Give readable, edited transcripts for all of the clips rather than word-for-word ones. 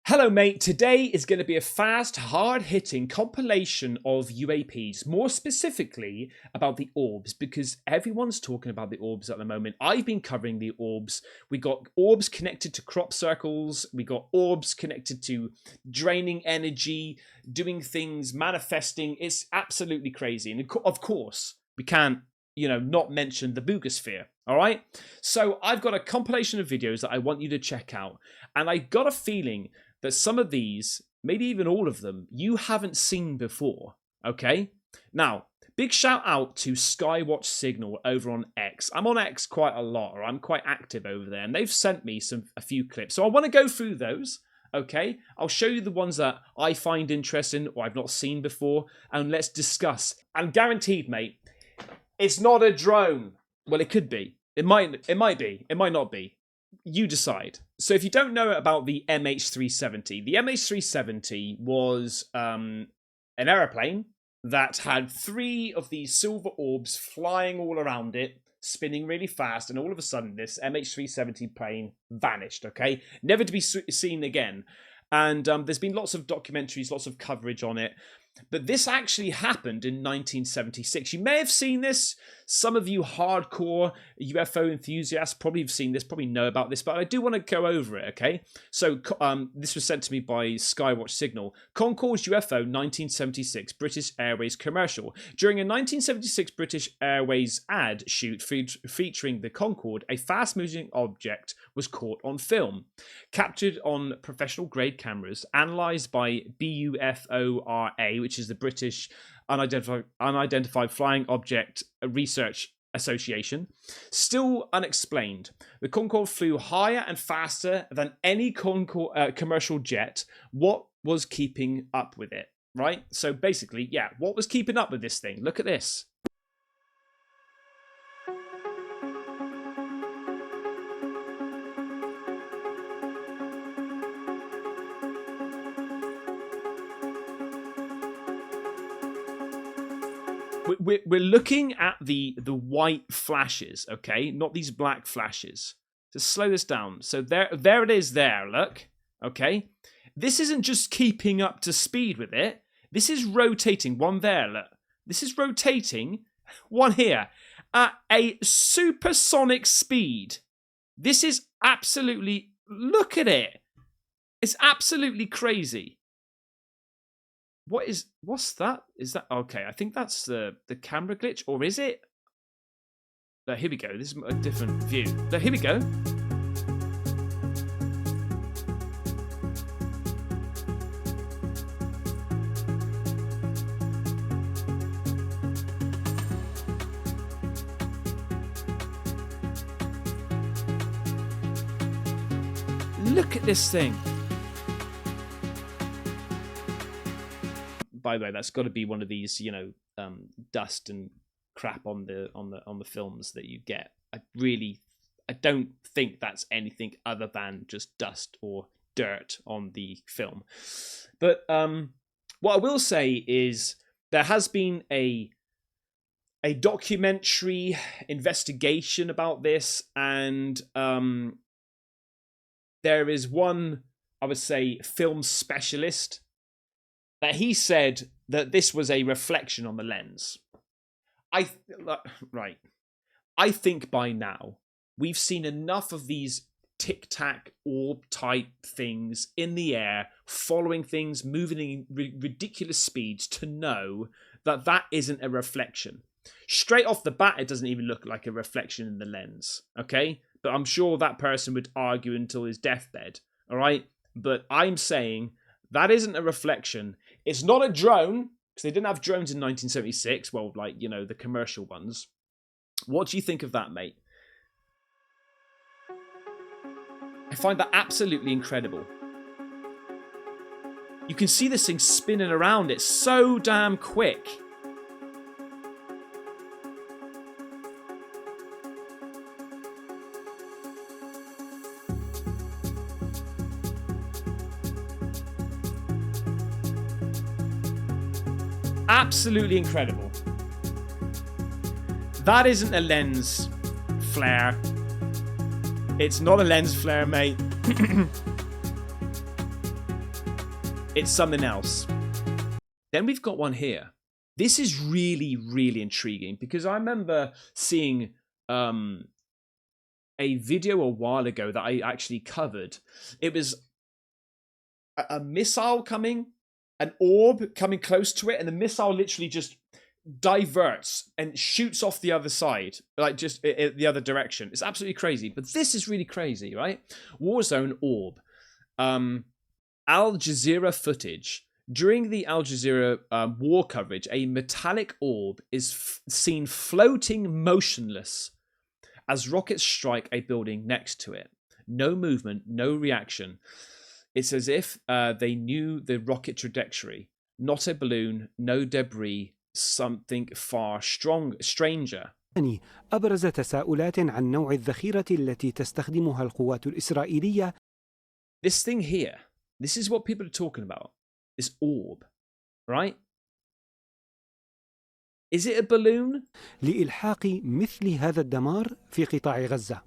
Hello mate, today is going to be a fast, hard-hitting compilation of UAPs, more specifically about the orbs, because everyone's talking about the orbs at the moment. I've been covering the orbs. We got orbs connected to crop circles, we got orbs connected to draining energy, doing things, manifesting. It's absolutely crazy. And of course, we can't, not mention the Boogosphere. All right. So I've got a compilation of videos that I want you to check out. And I got a feeling that some of these, maybe even all of them, you haven't seen before. Okay. Now, big shout out to Skywatch Signal over on X. I'm on X quite a lot, or I'm quite active over there, and they've sent me a few clips. So I want to go through those. Okay, I'll show you the ones that I find interesting or I've not seen before, and let's discuss. And guaranteed, mate, it's not a drone. Well, it could be. It might be. It might not be. You decide. So if you don't know about the MH370, the MH370 was an aeroplane that had 3 of these silver orbs flying all around it, spinning really fast, and all of a sudden this MH370 plane vanished, okay? Never to be seen again. And there's been lots of documentaries, lots of coverage on it. But this actually happened in 1976. You may have seen this. Some of you hardcore UFO enthusiasts probably have seen this, probably know about this, but I do want to go over it, okay? So this was sent to me by Skywatch Signal. Concorde UFO 1976 British Airways commercial. During a 1976 British Airways ad shoot featuring the Concorde, a fast-moving object was caught on film. Captured on professional-grade cameras, analysed by BUFORA, which is the British Unidentified Flying Object Research Association. Still unexplained. The Concorde flew higher and faster than any commercial jet. What was keeping up with it, right? So basically, yeah, what was keeping up with this thing? Look at this. We're looking at the white flashes, okay? Not these black flashes. To slow this down. So there it is there, look. Okay? This isn't just keeping up to speed with it. This is rotating. One there, look. This is rotating. One here. At a supersonic speed. This is absolutely... Look at it. It's absolutely crazy. What's that? Is that okay? I think that's the camera glitch, or is it? Here we go. This is a different view. Here we go. Look at this thing. By the way, that's got to be one of these, dust and crap on the films that you get. I don't think that's anything other than just dust or dirt on the film. But what I will say is there has been a documentary investigation about this, and there is one, I would say, film specialist that he said that this was a reflection on the lens. I think by now we've seen enough of these tic-tac orb type things in the air, following things, moving in ridiculous speeds, to know that that isn't a reflection. Straight off the bat, it doesn't even look like a reflection in the lens, okay? But I'm sure that person would argue until his deathbed, all right? But I'm saying that isn't a reflection. It's not a drone, because they didn't have drones in 1976. Well, the commercial ones. What do you think of that, mate? I find that absolutely incredible. You can see this thing spinning around. It's so damn quick. Absolutely incredible. That isn't a lens flare. It's not a lens flare, mate. It's something else. Then we've got one here. This is really, really intriguing because I remember seeing a video a while ago that I actually covered. It was a missile coming, an orb coming close to it, and the missile literally just diverts and shoots off the other side, like just the other direction. It's absolutely crazy. But this is really crazy, right? Warzone orb. Al Jazeera footage. During the Al Jazeera war coverage, a metallic orb is seen floating motionless as rockets strike a building next to it. No movement, no reaction. It's as if they knew the rocket trajectory. Not a balloon, no debris, something far stranger. أبرز تساؤلات عن نوع الذخيرة التي تستخدمها القوات الإسرائيلية. This thing here, this is what people are talking about. This orb, right? Is it a balloon? لإلحاق مثل هذا الدمار في قطاع غزة.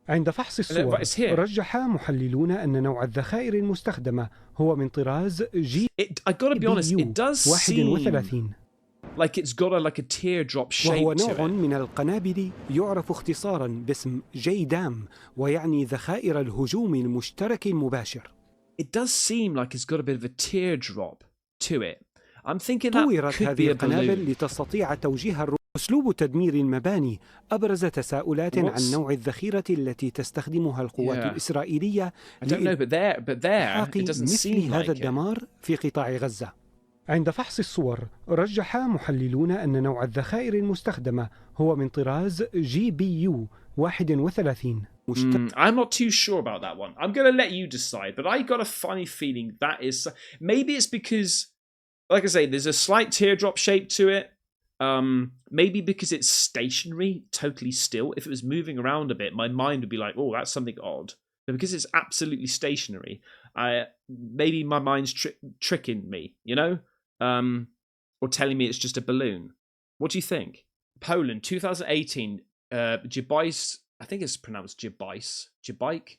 عند فحص الصور رجح محللون أن نوع الذخائر المستخدمة هو من طراز I gotta be honest, it does seem 31 like it's got a teardrop shape وهو to نوع it. من القنابل يعرف اختصارا باسم جيدام ويعني ذخائر الهجوم المشترك المباشر. It does seem like it's got a bit of a teardrop to it. I'm thinking that طورت could be هذه a القنابل balloon. لتستطيع توجيه أسلوب تدمير المباني أبرز تساؤلات عن نوع الذخيرة التي تستخدمها القوات الإسرائيلية لإلحاق مثل هذا الدمار في قطاع غزة. عند فحص الصور رجح محللون أن نوع الذخائر المستخدمة هو من طراز GBU 31. I'm not too sure about that one. I'm going to let you decide, but I got a funny feeling that is... Maybe it's because, like I say, there's a slight teardrop shape to it. Maybe because it's stationary, totally still. If it was moving around a bit, my mind would be like, oh, that's something odd. But because it's absolutely stationary, maybe my mind's tricking me, you know? Or telling me it's just a balloon. What do you think? Poland, 2018, Jabais, I think it's pronounced Jabike,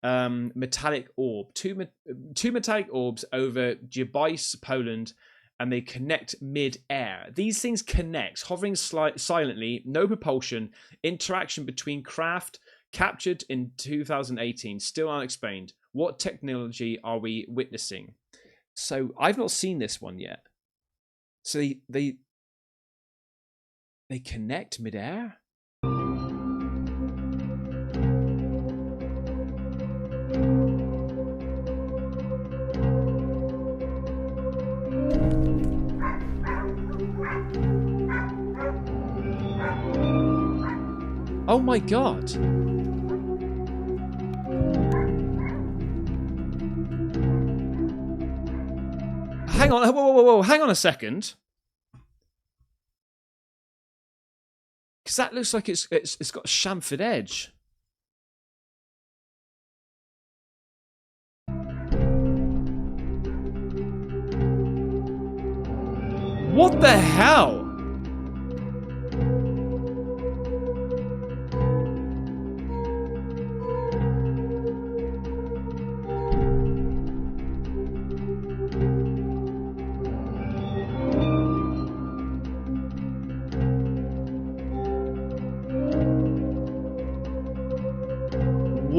metallic orb. Two metallic orbs over Jabais, Poland, and they connect mid-air. These things connect, hovering silently, no propulsion, interaction between craft, captured in 2018, still unexplained. What technology are we witnessing? So I've not seen this one yet. So they connect mid-air? Oh my god. Hang on, whoa, hang on a second. Because that looks like it's got a chamfered edge. What the hell?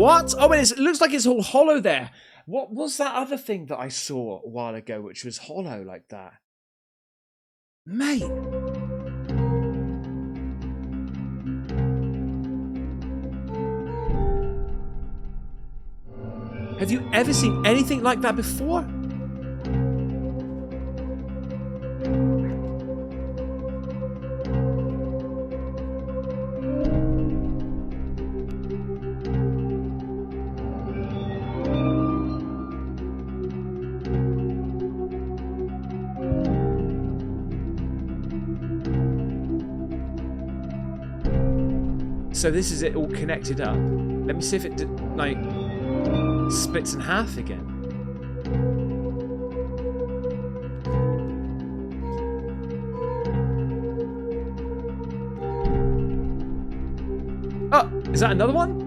What? Oh, and it looks like it's all hollow there. What was that other thing that I saw a while ago which was hollow like that? Mate. Have you ever seen anything like that before? So this is it all connected up. Let me see if it like splits in half again. Oh, is that another one?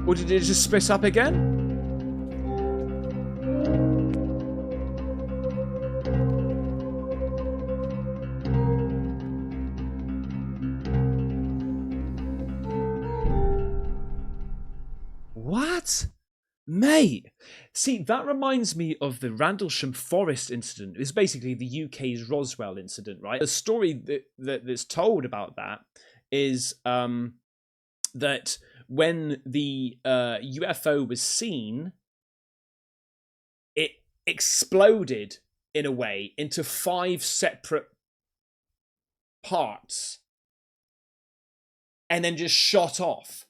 Or did it just split up again? Mate, see, that reminds me of the Randlesham Forest incident. It's basically the UK's Roswell incident, right? The story that's told about that is that when the UFO was seen, it exploded in a way into 5 separate parts and then just shot off.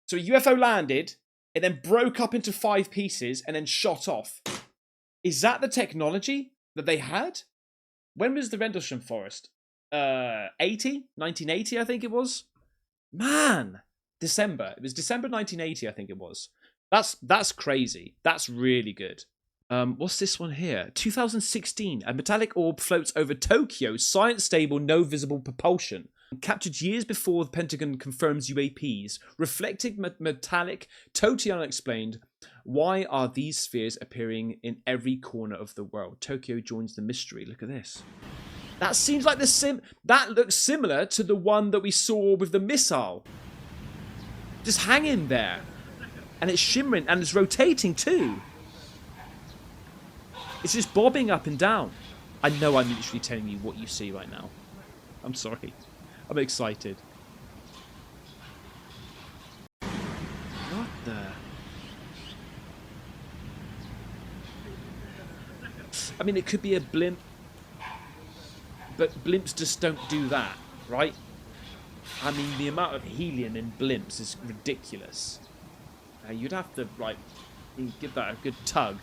So a UFO landed, it then broke up into 5 pieces and then shot off. Is that the technology that they had? When was the Rendlesham Forest? 1980, I think it was. Man, December. It was December 1980, I think it was. That's crazy. That's really good. What's this one here? 2016, a metallic orb floats over Tokyo, science stable, no visible propulsion. Captured years before the Pentagon confirms UAPs. Reflecting metallic, totally unexplained. Why are these spheres appearing in every corner of the world? Tokyo joins the mystery. Look at this. That seems like that looks similar to the one that we saw with the missile. Just hanging there. And it's shimmering and it's rotating too. It's just bobbing up and down. I know I'm literally telling you what you see right now. I'm sorry. I'm excited. What the? I mean, it could be a blimp. But blimps just don't do that, right? I mean, the amount of helium in blimps is ridiculous. You'd have to, like, give that a good tug.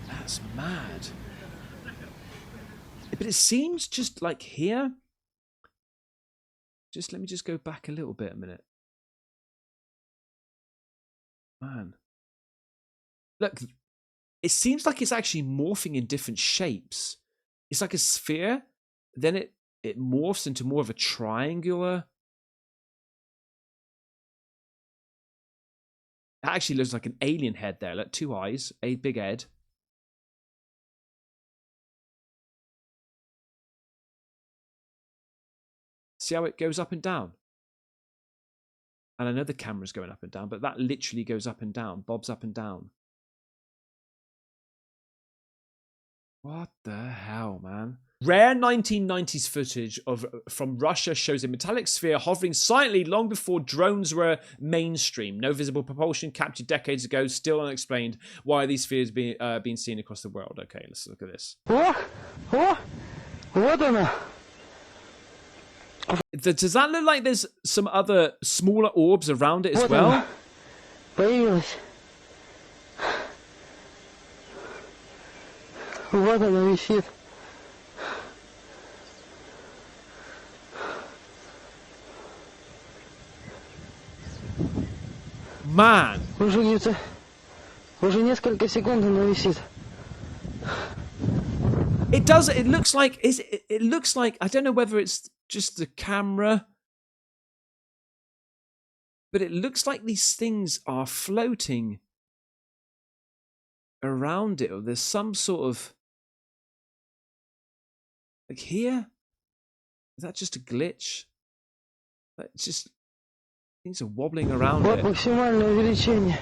That's mad. But it seems just like here. Let me just go back a little bit a minute. Man. Look, it seems like it's actually morphing in different shapes. It's like a sphere, then it morphs into more of a triangular. That actually looks like an alien head there. Like 2 eyes, a big head. See how it goes up and down? And I know the camera's going up and down, but that literally goes up and down, bobs up and down. What the hell, man? Rare 1990s footage from Russia shows a metallic sphere hovering silently long before drones were mainstream. No visible propulsion, captured decades ago, still unexplained. Why are these spheres being seen across the world? Okay, let's look at this. Вот она. Does that look like there's some other smaller orbs around it as well? Появилась. Вот она висит. Man. Уже несколько секунд она висит. It does. It looks like. It looks like. I don't know whether it's just the camera, but it looks like these things are floating around it, or there's some sort of like here. Is that just a glitch? It's just things are wobbling around Вот it. максимальное увеличение.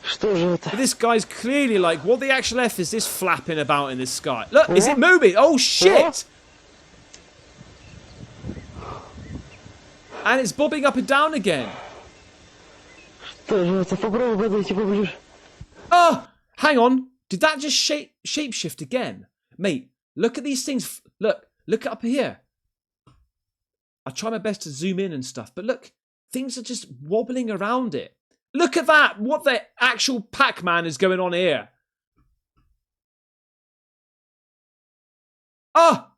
Что же это? But this guy's clearly like, what the actual F is this flapping about in the sky? Look, is it moving? Oh shit! And it's bobbing up and down again. Что же это? Попробуй подойти поближе. Oh, hang on. Did that just shapeshift again? Mate, look at these things. Look up here. I try my best to zoom in and stuff, but look, things are just wobbling around it. Look at that. What the actual Pac-Man is going on here? Oh,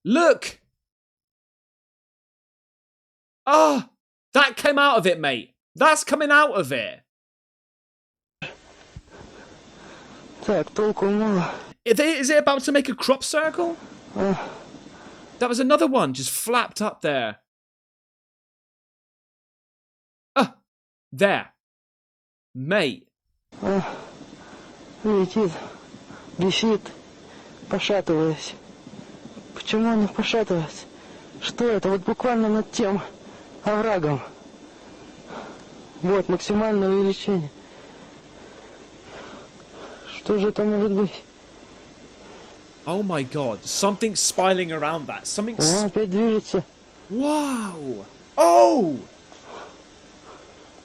look. Oh, that came out of it, mate. That's coming out of it. Так, толку мало. Is it about to make a crop circle? That was another one just flapped up there. There. Mate. Летит, висит, пошатываясь. Почему она пошатывается? Что это? Вот буквально над тем оврагом. Вот, максимальное увеличение. Что же это может быть? Oh my god, something's spiraling around that. Something's... О, опять движется. Wow! Oh!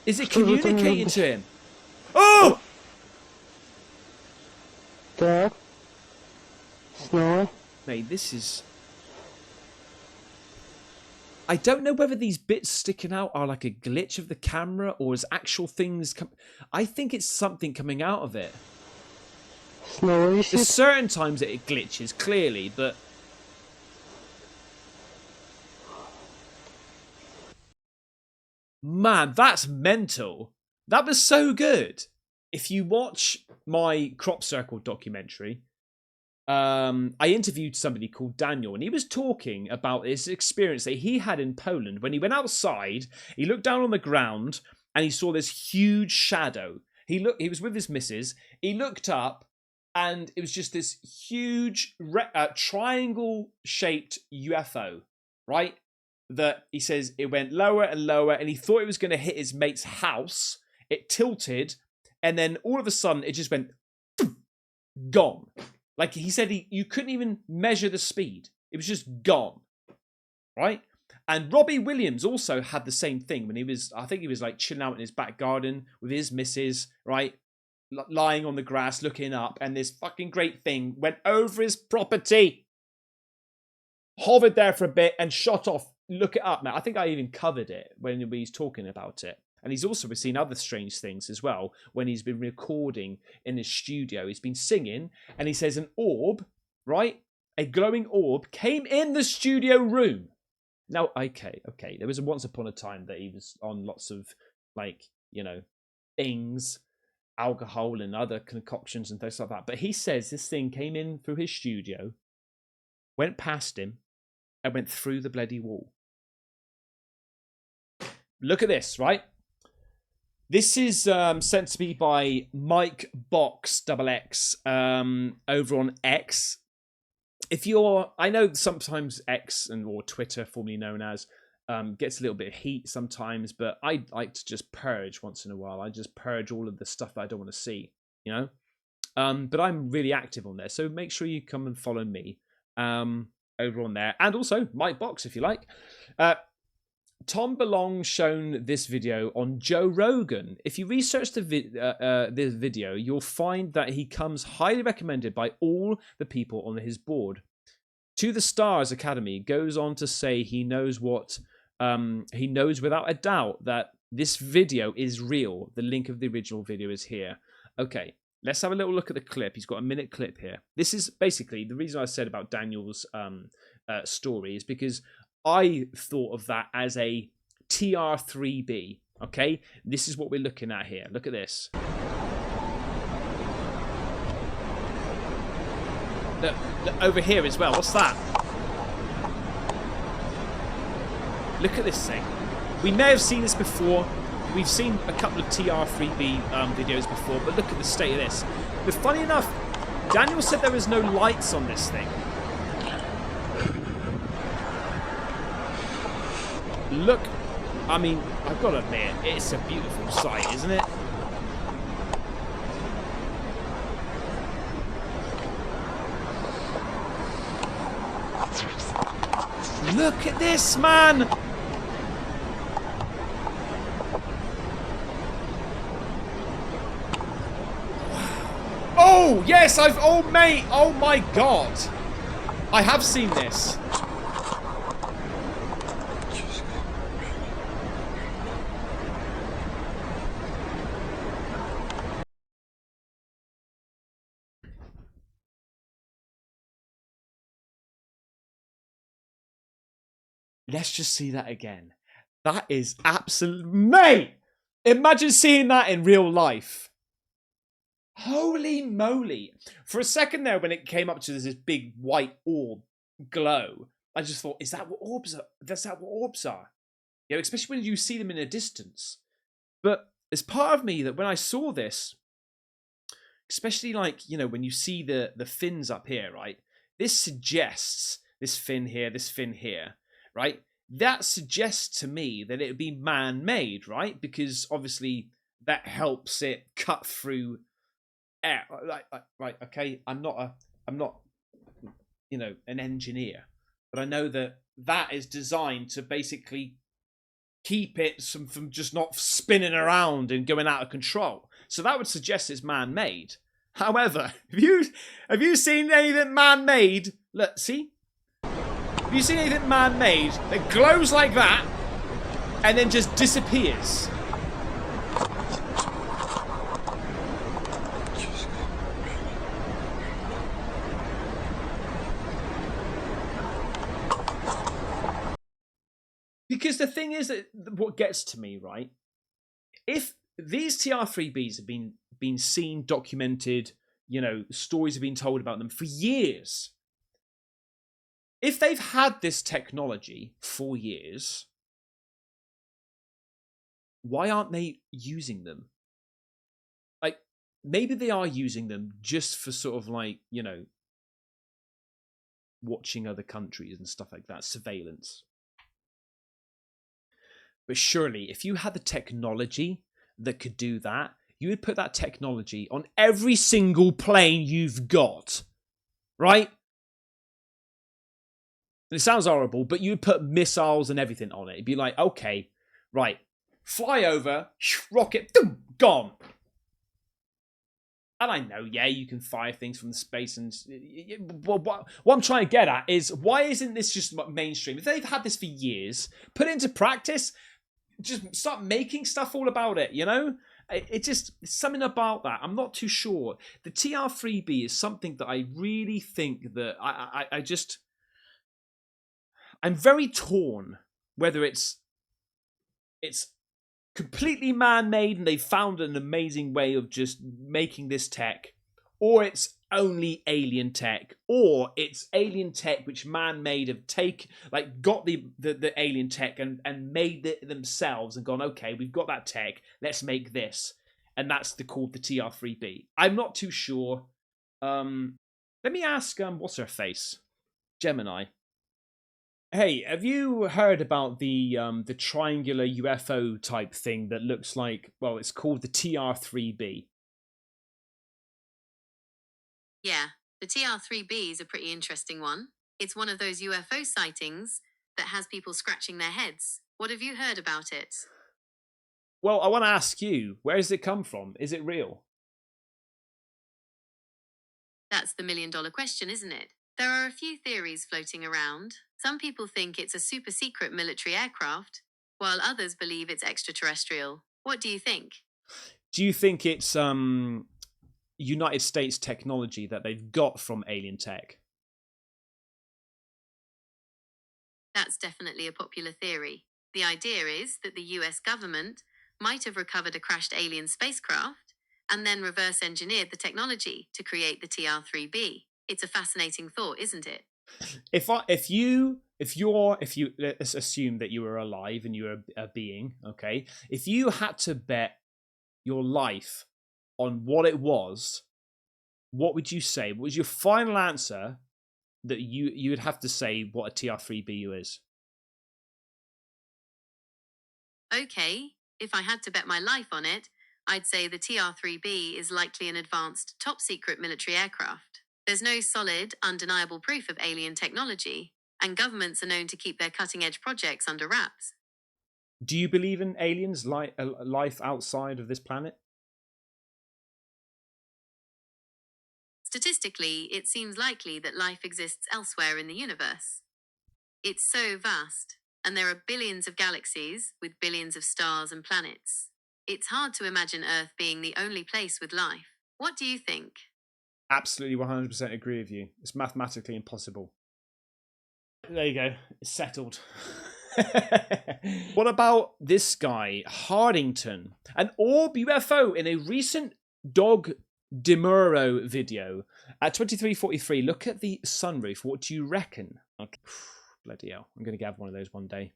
Is it Что же это может communicating быть? to him? Oh! Так. Снова. Mate, this is... I don't know whether these bits sticking out are like a glitch of the camera or as actual things come... I think it's something coming out of it. Снова There's висит. certain times that it glitches, clearly, but... Man, that's mental. That was so good. If you watch my Crop Circle documentary, I interviewed somebody called Daniel, and he was talking about this experience that he had in Poland. When he went outside, he looked down on the ground, and he saw this huge shadow. He was with his missus. He looked up, and it was just this huge triangle-shaped UFO, right? That he says it went lower and lower, and he thought it was going to hit his mate's house. It tilted, and then all of a sudden, it just went gone. Like he said, you couldn't even measure the speed. It was just gone, right? And Robbie Williams also had the same thing when he was, I think he was like chilling out in his back garden with his missus, right? Lying on the grass, looking up, and this fucking great thing went over his property, hovered there for a bit, and shot off. Look it up, man. I think I even covered it when he's talking about it. And he's also seen other strange things as well when he's been recording in his studio. He's been singing, and he says an orb, right? A glowing orb came in the studio room. Now, okay. There was once upon a time that he was on lots of, like, you know, things, alcohol and other concoctions and things like that. But he says this thing came in through his studio, went past him, and went through the bloody wall. Look at this, right? This is sent to me by Mike Box XX over on X. If you're, I know sometimes X or Twitter, formerly known as, gets a little bit of heat sometimes, but I like to just purge once in a while. I just purge all of the stuff that I don't want to see, you know. But I'm really active on there, so make sure you come and follow me over on there, and also Mike Box if you like. Tom Belong shown this video on Joe Rogan. If you research this video, you'll find that he comes highly recommended by all the people on his board. To the Stars Academy goes on to say he knows what he knows without a doubt that this video is real. The link of the original video is here. Okay, let's have a little look at the clip. He's got a minute clip here. This is basically the reason I said about Daniel's story is because I thought of that as a TR3B, okay? This is what we're looking at here. Look at this. Look over here as well. What's that? Look at this thing. We may have seen this before. We've seen a couple of TR3B videos before, but look at the state of this. But funny enough, Daniel said there was no lights on this thing. Look, I mean, I've got to admit, it's a beautiful sight, isn't it? Look at this, man! Oh, yes, oh, mate, oh my God. I have seen this. Let's just see that again. That is absolute... Mate! Imagine seeing that in real life. Holy moly. For a second there, when it came up to this big white orb glow, I just thought, is that what orbs are? Is that what orbs are? You know, especially when you see them in a distance. But there's part of me that when I saw this, especially like, you know, when you see the fins up here, right? This suggests this fin here, right? That suggests to me that it would be man-made, right? Because obviously that helps it cut through air. Right, okay, I'm not, you know, an engineer, but I know that that is designed to basically keep it from just not spinning around and going out of control. So that would suggest it's man-made. However, have you seen anything man-made? Look, see? Have you seen anything man-made that glows like that and then just disappears? Because the thing is that what gets to me, right? If these TR3Bs have been seen, documented, you know, stories have been told about them for years. If they've had this technology for years, why aren't they using them? Like, maybe they are using them just for sort of like, you know, watching other countries and stuff like that, surveillance. But surely, if you had the technology that could do that, you would put that technology on every single plane you've got, right? And it sounds horrible, but you'd put missiles and everything on it. It'd be like, okay, right, fly over, rocket, boom, gone. And I know, yeah, you can fire things from space, and what I'm trying to get at is, why isn't this just mainstream? If they've had this for years, put it into practice, just start making stuff all about it, you know? It just, something about that. I'm not too sure. The TR3B is something that I really think that I'm very torn whether it's completely man-made and they found an amazing way of just making this tech, or it's only alien tech, or it's alien tech which man-made have got the alien tech and made it themselves and gone, okay, we've got that tech, let's make this, and that's called the TR3B. I'm not too sure. Let me ask what's her face, Gemini. Hey, have you heard about the triangular UFO type thing that looks like, well, it's called the TR3B? Yeah, the TR3B is a pretty interesting one. It's one of those UFO sightings that has people scratching their heads. What have you heard about it? Well, I want to ask you, where does it come from? Is it real? That's the million-dollar question, isn't it? There are a few theories floating around. Some people think it's a super secret military aircraft, while others believe it's extraterrestrial. What do you think? Do you think it's United States technology that they've got from alien tech? That's definitely a popular theory. The idea is that the US government might have recovered a crashed alien spacecraft and then reverse engineered the technology to create the TR3B. It's a fascinating thought, isn't it? If you let's assume that you were alive and you were a being, okay? If you had to bet your life on what it was, what would you say? What was your final answer that you would have to say what a TR3BU is? Okay, if I had to bet my life on it, I'd say the TR3B is likely an advanced, top-secret military aircraft. There's no solid, undeniable proof of alien technology, and governments are known to keep their cutting-edge projects under wraps. Do you believe in aliens, life outside of this planet? Statistically, it seems likely that life exists elsewhere in the universe. It's so vast, and there are billions of galaxies with billions of stars and planets. It's hard to imagine Earth being the only place with life. What do you think? Absolutely 100% agree with you. It's mathematically impossible. There you go. It's settled. What about this guy, Hardington? An orb UFO in a recent Dog Demuro video at 23:43. Look at the sunroof. What do you reckon? Okay. Bloody hell. I'm going to have one of those one day.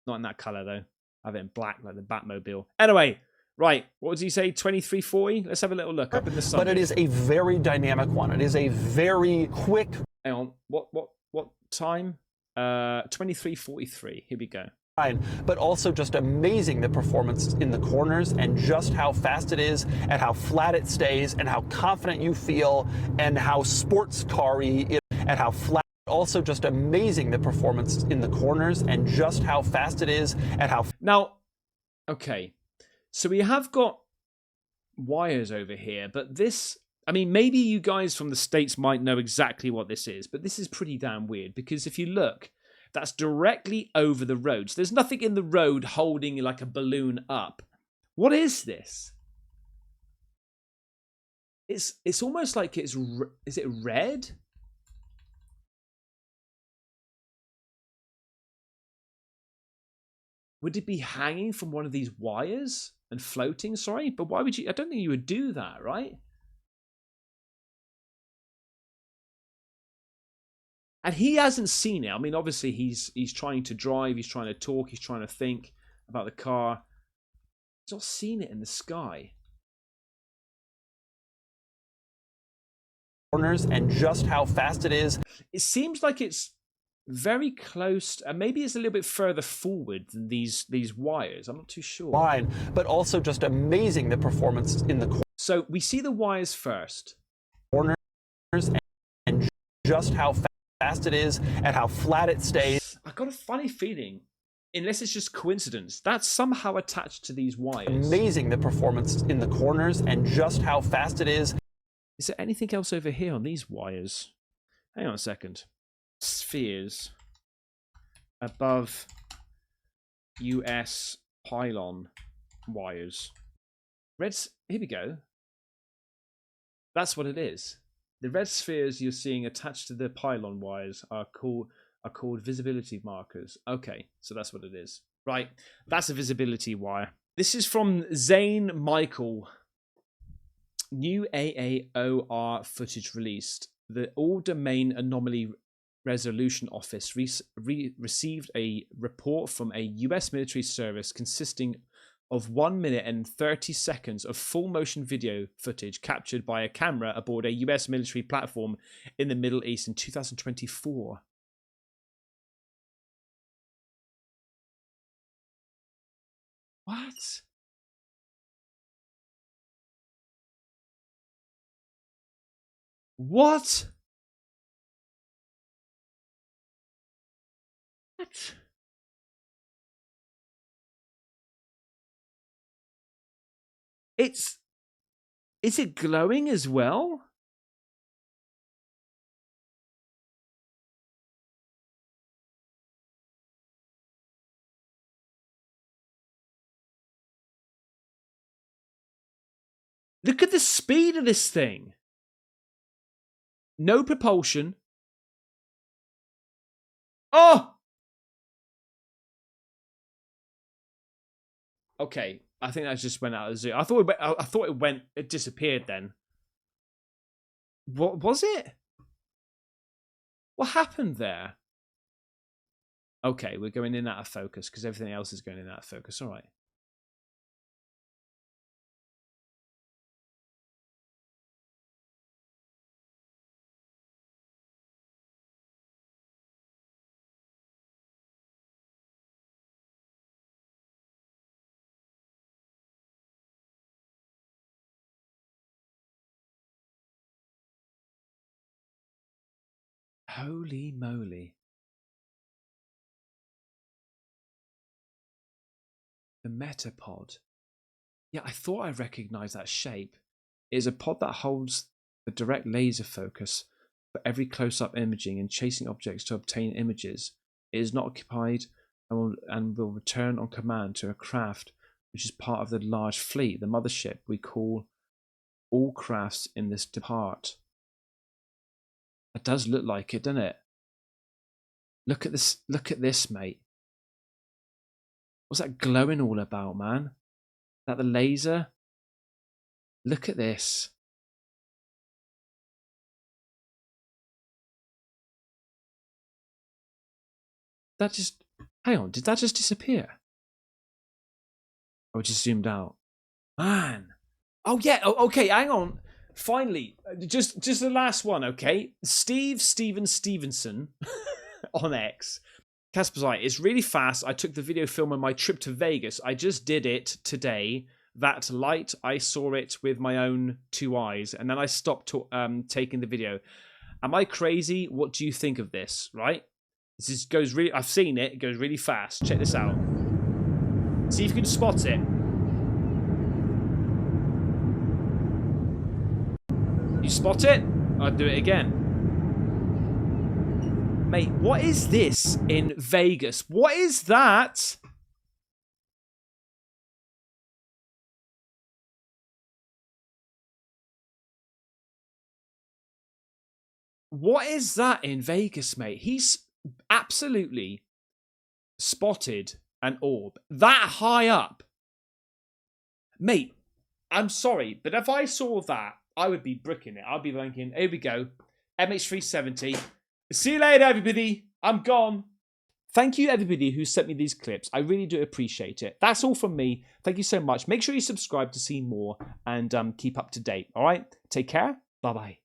Not in that colour, though. I have it in black, like the Batmobile. Anyway, right. What did he say? 23:40? Let's have a little look up in the sun. But it is a very dynamic one. It is a very quick. Hang on. What time? 23:43. Here we go. But also just amazing, the performance in the corners and just how fast it is and how flat it stays and how confident you feel and how sports car-y it and how flat. Also just amazing, the performance in the corners and just how fast it is and how. Now, okay, so we have got wires over here, but this, I mean, maybe you guys from the States might know exactly what this is, but this is pretty damn weird because if you look, that's directly over the road. So there's nothing in the road holding like a balloon up. What is this? It's almost like is it red? Would it be hanging from one of these wires and floating? Sorry, but why would you? I don't think you would do that, right? And he hasn't seen it. I mean, obviously he's trying to drive, he's trying to talk, he's trying to think about the car. He's not seen it in the sky. Corners and just how fast it is. It seems like it's very close, and maybe it's a little bit further forward than these wires. I'm not too sure. Line, but also just amazing, the performance in the So we see the wires first. Corners and just how fast it is and how flat it stays. I got a funny feeling, unless it's just coincidence, that's somehow attached to these wires. Amazing, the performance in the corners and just how fast it is. Is there anything else over here on these wires? Hang on a second. Spheres above US pylon wires. Here we go. That's what it is. The red spheres you're seeing attached to the pylon wires are called visibility markers. Okay, so that's what it is. Right, that's a visibility wire. This is from Zane Michael. New AAOR footage released. The All-Domain Anomaly Resolution Office received a report from a US military service consisting of 1 minute and 30 seconds of full motion video footage captured by a camera aboard a US military platform in the Middle East in 2024. What? What? What? Is it glowing as well? Look at the speed of this thing. No propulsion. Oh! Okay, I think that just went out of zoom. I thought it disappeared then. What was it? What happened there? Okay, we're going in out of focus because everything else is going in out of focus. All right. Holy moly. The metapod. Yeah, I thought I recognized that shape. It is a pod that holds the direct laser focus for every close-up imaging and chasing objects to obtain images. It is not occupied and will return on command to a craft which is part of the large fleet, the mothership we call all crafts in this depart. It does look like it, doesn't it? Look at this, mate. What's that glowing all about, man? Is that the laser? Look at this. That just... Hang on, did that just disappear? Oh, it just zoomed out. Man. Oh, yeah. Oh, okay, hang on. Finally, just the last one, okay? Stevenson on X. Caspersight, it's really fast. I took the video film on my trip to Vegas. I just did it today. That light, I saw it with my own 2 eyes, and then I stopped taking the video. Am I crazy? What do you think of this? Right? This goes really. I've seen it. It goes really fast. Check this out. See if you can spot it. You spot it? I'll do it again. Mate, what is this in Vegas? What is that? What is that in Vegas, mate? He's absolutely spotted an orb that high up. Mate, I'm sorry, but if I saw that, I would be bricking it. I'd be thinking, here we go, MH370. See you later, everybody. I'm gone. Thank you, everybody who sent me these clips. I really do appreciate it. That's all from me. Thank you so much. Make sure you subscribe to see more and keep up to date. All right? Take care. Bye-bye.